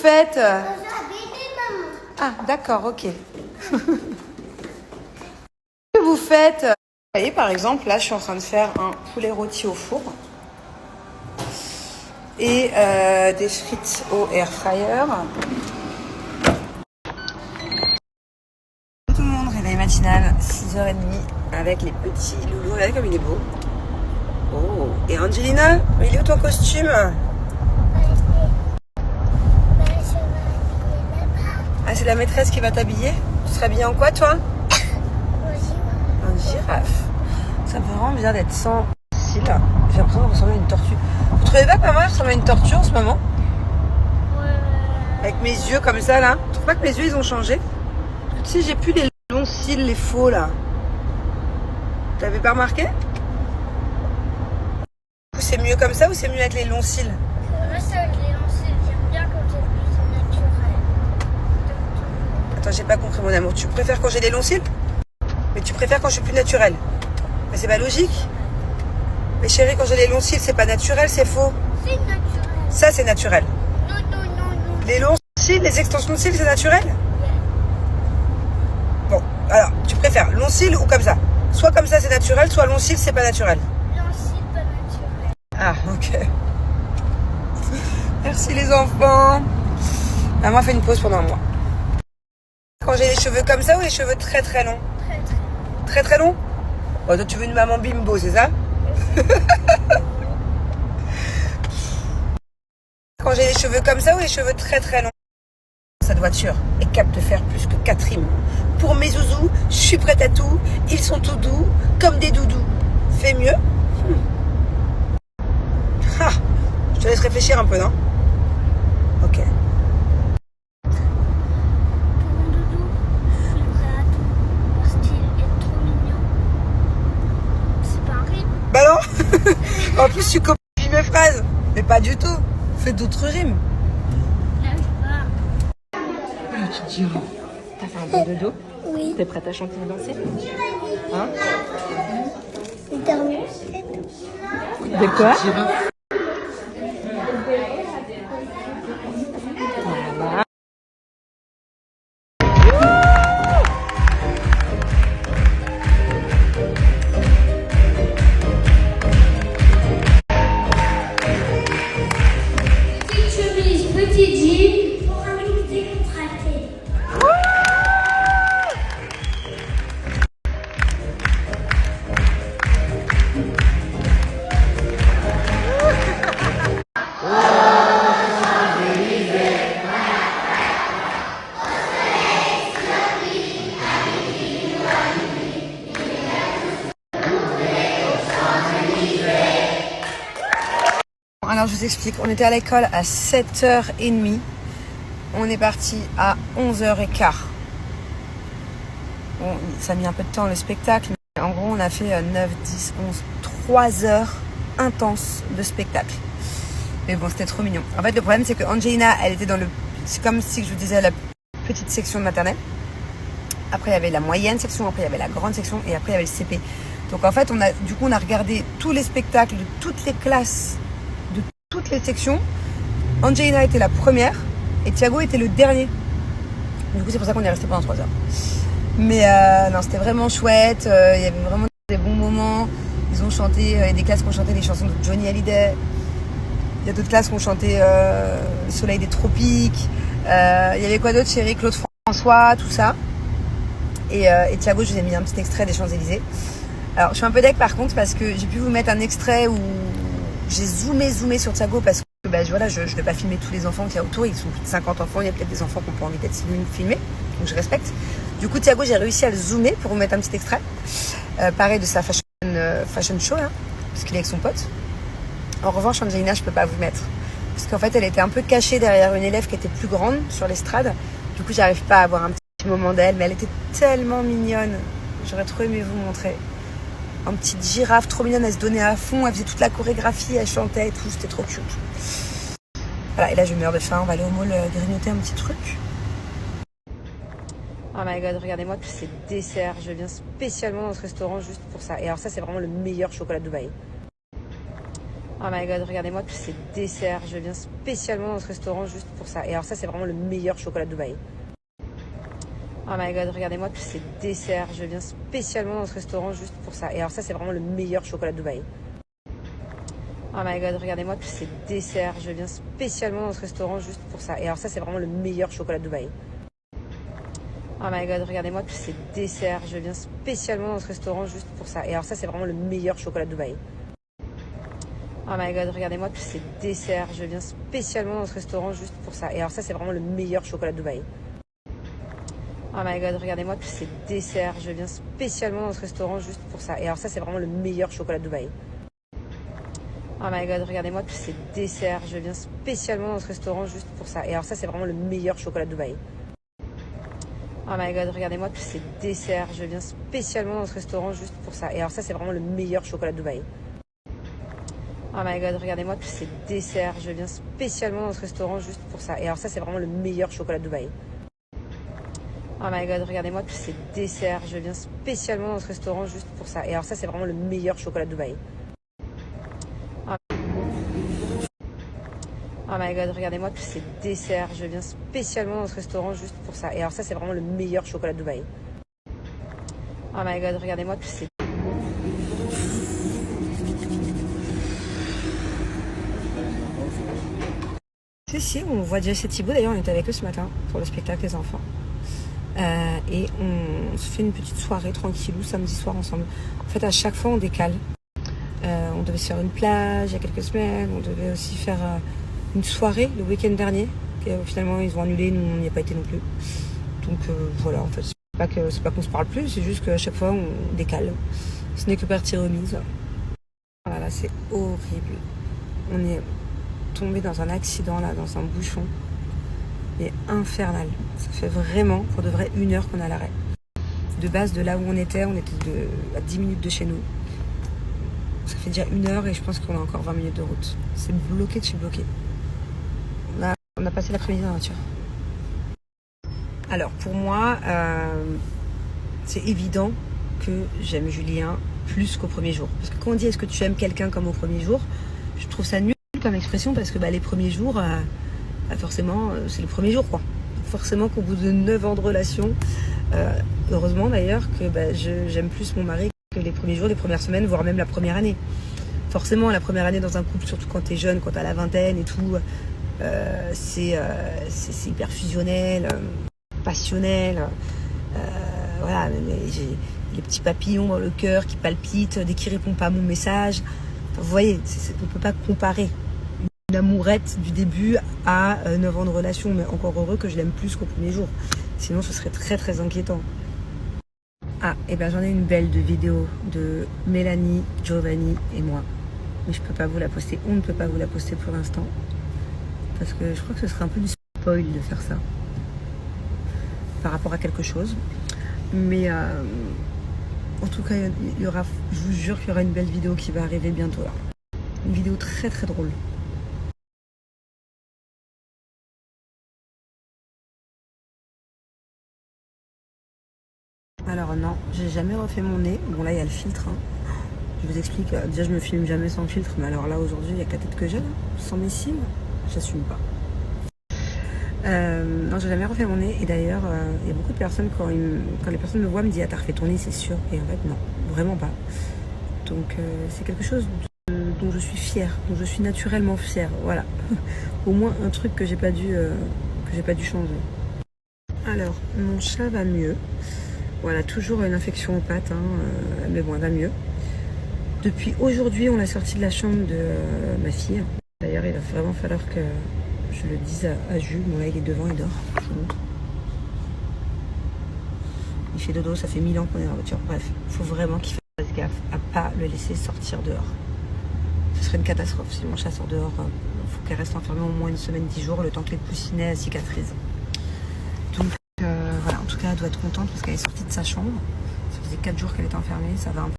faites? Ah, d'accord, ok. Qu'est-ce que vous faites? Vous voyez, par exemple, là, je suis en train de faire un poulet rôti au four et des frites au air fryer. Tout le monde, réveil matinal, 6h30, avec les petits loulous. Regardez comme il est beau. Oh, et Angelina, il est où ton costume? Ah, c'est la maîtresse qui va t'habiller? Tu serais habillée en quoi, toi? En girafe. Ça me fait vraiment bizarre d'être sans cils. J'ai l'impression de ressembler à une tortue. Vous trouvez pas que moi je ressemble à une tortue en ce moment? Ouais. Avec mes yeux comme ça, là. Tu trouves pas que mes yeux, ils ont changé? Tu sais, j'ai plus les longs cils, les faux, là. T'avais pas remarqué? C'est mieux comme ça ou c'est mieux avec les longs cils? Reste avec les longs cils. J'aime bien quand c'est plus naturel. Attends, j'ai pas compris, mon amour. Tu préfères quand j'ai les longs cils? Mais tu préfères quand je suis plus naturelle? Mais c'est pas logique. Mais chérie, quand j'ai les longs cils, c'est pas naturel, c'est faux. C'est naturel. Ça, c'est naturel. Non, non, non, non. Les longs cils, les extensions de cils, c'est naturel? Bon, alors, tu préfères long cils ou comme ça? Soit comme ça, c'est naturel, soit long cils, c'est pas naturel. Long cils, pas naturel. Ah, ok. Merci les enfants. Maman fait une pause pendant un mois. Quand j'ai les cheveux comme ça ou les cheveux très très longs? Très, très. Très très longs? Oh, toi, tu veux une maman bimbo, c'est ça? Quand j'ai les cheveux comme ça ou les cheveux très très longs? Cette voiture est capable de faire plus que 4 rimes. Pour mes zouzous, je suis prête à tout. Ils sont tout doux, comme des doudous. Fais mieux? Ah, je te laisse réfléchir un peu, non? Ok. Pour mon doudou, je suis prêt à tout. Parce qu'il est trop mignon. C'est pas un rime. Bah non. En plus, tu copies mes phrases. Mais pas du tout. Fais d'autres rimes. Là, je pars. Alors, tu te dis, t'as fait un bon dodo? Oui. T'es prête à chanter et danser? Hein? Terminé. De quoi? Voilà. Petite chemise, petit jean. Pour un look décontracté. Alors, je vous explique. On était à l'école à 7h30. On est parti à 11h15. Bon, ça a mis un peu de temps le spectacle. Mais en gros, on a fait 9, 10, 11, 3 heures intenses de spectacle. Mais bon, c'était trop mignon. En fait, le problème, c'est que Angelina, elle était dans le... C'est comme si je vous disais la petite section de maternelle. Après, il y avait la moyenne section. Après, il y avait la grande section. Et après, il y avait le CP. Donc, en fait, on a regardé tous les spectacles de toutes les classes, de toutes les sections. Angelina était la première. Et Thiago était le dernier. Du coup, c'est pour ça qu'on est resté pendant 3 heures. Mais non, c'était vraiment chouette. Il y avait vraiment des bons moments. Ils ont chanté, il y a des classes qui ont chanté des chansons de Johnny Hallyday. Il y a d'autres classes qui ont chanté Le Soleil des Tropiques. Il y avait quoi d'autre, chérie? Claude François, tout ça. Et Thiago, je vous ai mis un petit extrait des Champs-Élysées. Alors, je suis un peu deck par contre parce que j'ai pu vous mettre un extrait où j'ai zoomé sur Thiago parce que voilà, je ne vais pas filmer tous les enfants qu'il y a autour. Ils sont plus de 50 enfants. Il y a peut-être des enfants qui n'ont pas envie d'être filmés. Donc, je respecte. Du coup, Thiago, j'ai réussi à le zoomer pour vous mettre un petit extrait. Pareil de sa fashion show, là, parce qu'il est avec son pote. En revanche, Angelina, je peux pas vous mettre. Parce qu'en fait, elle était un peu cachée derrière une élève qui était plus grande sur l'estrade. Du coup, j'arrive pas à avoir un petit moment d'elle. Mais elle était tellement mignonne. J'aurais trop aimé vous montrer. Une petite girafe trop mignonne. Elle se donnait à fond. Elle faisait toute la chorégraphie. Elle chantait et tout. C'était trop cute. Voilà. Et là, je meurs de faim. On va aller au mall grignoter un petit truc. Oh my god, regardez-moi tous ces desserts. Je viens spécialement dans ce restaurant juste pour ça. Et alors ça, c'est vraiment le meilleur chocolat de Dubaï. Oh my god, regardez-moi tous ces desserts. Je viens spécialement dans ce restaurant juste pour ça. Et alors ça, c'est vraiment le meilleur chocolat de Dubaï. Oh my god, regardez-moi tous ces desserts. Je viens spécialement dans ce restaurant juste pour ça. Et alors ça, c'est vraiment le meilleur chocolat de Dubaï. Oh my god, regardez-moi tous ces desserts. Je viens spécialement dans ce restaurant juste pour ça. Et alors ça, c'est vraiment le meilleur chocolat de Dubaï. Oh my god, regardez-moi tous ces desserts. Je viens spécialement dans ce restaurant juste pour ça. Et alors ça, c'est vraiment le meilleur chocolat de Dubaï. Oh my god, regardez-moi tous ces desserts. Je viens spécialement dans ce restaurant juste pour ça. Et alors ça, c'est vraiment le meilleur chocolat de Dubaï. Oh my god, regardez-moi tous ces desserts. Je viens spécialement dans ce restaurant juste pour ça. Et alors ça, c'est vraiment le meilleur chocolat de Dubaï. Oh my god, regardez-moi tous ces desserts. Je viens spécialement dans ce restaurant juste pour ça. Et alors ça, c'est vraiment le meilleur chocolat de Dubaï. Oh my god, regardez-moi tous ces desserts. Je viens spécialement dans ce restaurant juste pour ça. Et alors ça, c'est vraiment le meilleur chocolat de Dubaï. Oh my god, regardez-moi tous ces desserts. Je viens spécialement dans ce restaurant juste pour ça. Et alors ça, c'est vraiment le meilleur chocolat de Dubaï. Oh my god, regardez-moi tous ces desserts. Je viens spécialement dans ce restaurant juste pour ça. Et alors ça, c'est vraiment le meilleur chocolat de Dubaï. Oh my god, regardez-moi tous ces desserts. Je viens spécialement dans ce restaurant juste pour ça. Et alors ça, c'est vraiment le meilleur chocolat de Dubaï. Oh my god, regardez-moi tous ces... Si, on voit Jess et Thibaut. D'ailleurs, on était avec eux ce matin pour le spectacle des enfants. Et on se fait une petite soirée tranquillou samedi soir ensemble. En fait, à chaque fois, on décale. On devait se faire une plage il y a quelques semaines. On devait aussi faire une soirée le week-end dernier. Finalement, ils ont annulé. Nous, on n'y a pas été non plus. Donc voilà, en fait, c'est pas qu'on se parle plus. C'est juste qu'à chaque fois, on décale. Ce n'est que partie remise. Voilà, c'est horrible. On est tombé dans un accident là, dans un bouchon. Mais infernal. Ça fait vraiment, pour de vrai, 1 heure qu'on est à l'arrêt. De base, de là où on était à 10 minutes de chez nous. Ça fait déjà 1 heure et je pense qu'on a encore 20 minutes de route. C'est bloqué de chez bloqué. Là, on a passé l'après-midi dans la voiture. Alors, pour moi, c'est évident que j'aime Julien plus qu'au premier jour. Parce que quand on dit est-ce que tu aimes quelqu'un comme au premier jour, je trouve ça nul comme expression parce que les premiers jours... forcément, c'est le premier jour, quoi. Forcément qu'au bout de 9 ans de relation, heureusement d'ailleurs que j'aime plus mon mari que les premiers jours, les premières semaines, voire même la première année. Forcément, la première année dans un couple, surtout quand t'es jeune, quand t'as la vingtaine et tout, c'est hyper fusionnel, passionnel. Voilà, j'ai les petits papillons dans le cœur qui palpitent dès qu'il répond pas à mon message. Enfin, vous voyez, on peut pas comparer une amourette du début à 9 ans de relation, mais encore heureux que je l'aime plus qu'au premier jour. Sinon, ce serait très très inquiétant. Ah, et bien j'en ai une belle de vidéo de Mélanie, Giovanni et moi. Mais je peux pas vous la poster, on ne peut pas vous la poster pour l'instant. Parce que je crois que ce serait un peu du spoil de faire ça. Par rapport à quelque chose. Mais en tout cas, il y aura, je vous jure qu'il y aura une belle vidéo qui va arriver bientôt là. Une vidéo très très drôle. Alors non, j'ai jamais refait mon nez. Bon là il y a le filtre. Je vous explique, déjà je me filme jamais sans filtre, mais alors là aujourd'hui il y a que la tête que j'ai, sans mes cils, j'assume pas. Non, j'ai jamais refait mon nez et d'ailleurs il y a beaucoup de personnes quand les personnes me voient me disent ah t'as refait ton nez c'est sûr, et en fait non, vraiment pas. Donc c'est quelque chose dont je suis fière, dont je suis naturellement fière, voilà. Au moins un truc que j'ai pas dû changer. Alors mon chat va mieux. Voilà, toujours une infection aux pattes, mais bon, elle va mieux. Depuis aujourd'hui, on l'a sorti de la chambre de ma fille. D'ailleurs, il va vraiment falloir que je le dise à Jules. Bon, là, il est devant, il dort. Il fait dodo, ça fait 1000 ans qu'on est dans la voiture. Bref, il faut vraiment qu'il fasse gaffe à pas le laisser sortir dehors. Ce serait une catastrophe si mon chat sort dehors. Il faut qu'elle reste enfermée au moins 1 semaine, 10 jours, le temps que les coussinets cicatrisent. Donc, voilà, en tout cas, elle doit être contente parce qu'elle est sortie de sa chambre. Ça faisait 4 jours qu'elle était enfermée, ça va un peu.